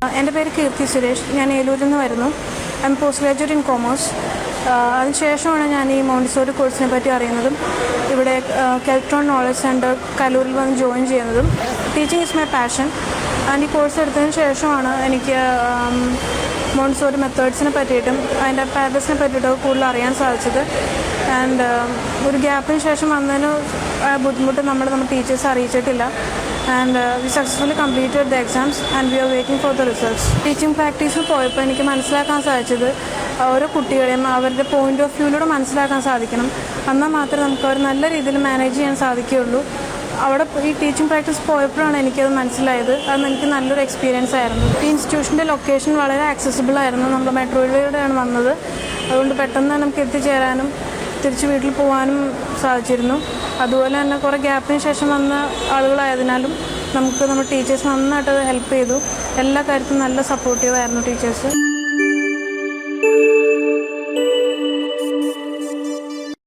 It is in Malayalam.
എൻ്റെ പേര് കീർത്തി സുരേഷ്. ഞാൻ ഏലൂരിൽ നിന്ന് വരുന്നു. I M post graduate in commerce. അതിനുശേഷമാണ് ഞാൻ ഈ മോണ്ടിസോറി കോഴ്സിനെ പറ്റി അറിയുന്നതും ഇവിടെ കെൽട്രോൺ നോളജ് സെൻറ്റർ കലൂരിൽ വന്ന് ജോയിൻ ചെയ്യുന്നതും. Teaching is my passion. And ഈ കോഴ്സ് എടുത്തതിന് ശേഷമാണ് എനിക്ക് മോണ്ടിസോറി മെത്തേഡ്സിനെ പറ്റിയിട്ടും അതിൻ്റെ പാരൻസിനെ പറ്റിയിട്ടൊക്കെ കൂടുതൽ അറിയാൻ സാധിച്ചത്. ആൻഡ് ഒരു ഗ്യാപ്പിന് ശേഷം വന്നതിന് ബുദ്ധിമുട്ട് നമ്മുടെ teachers അറിയിച്ചിട്ടില്ല. And we successfully completed the exams and we are waiting for the results. Teaching പ്രാക്ടീസിൽ പോയപ്പോൾ എനിക്ക് മനസ്സിലാക്കാൻ സാധിച്ചത് ഓരോ കുട്ടികളെയും അവരുടെ പോയിൻ്റ് ഓഫ് വ്യൂയിലൂടെ മനസ്സിലാക്കാൻ സാധിക്കണം. എന്നാൽ മാത്രമേ നമുക്ക് അവർ നല്ല രീതിയിൽ മാനേജ് ചെയ്യാൻ സാധിക്കുകയുള്ളൂ. അവിടെ ഈ ടീച്ചിങ് പ്രാക്ടീസ് പോയപ്പോഴാണ് എനിക്കത് മനസ്സിലായത്. അത് എനിക്ക് നല്ലൊരു എക്സ്പീരിയൻസ് ആയിരുന്നു. ഈ ഇൻസ്റ്റിറ്റ്യൂഷൻ്റെ ലൊക്കേഷൻ വളരെ ആക്സസിബിൾ ആയിരുന്നു. നമ്മൾ മെട്രോയിലൂടെയാണ് വന്നത്. അതുകൊണ്ട് പെട്ടെന്ന് നമുക്ക് എത്തിച്ചേരാനും തിരിച്ച് വീട്ടിൽ പോകാനും സാധിച്ചിരുന്നു. അതുപോലെ തന്നെ കുറേ ഗ്യാപ്പിന് ശേഷം വന്ന ആളുകളായതിനാലും നമ്മുടെ ടീച്ചേഴ്സ് നന്നായിട്ട് ഹെൽപ്പ് ചെയ്തു. എല്ലാ കാര്യത്തിലും നല്ല സപ്പോർട്ടീവായിരുന്നു ടീച്ചേഴ്സ്.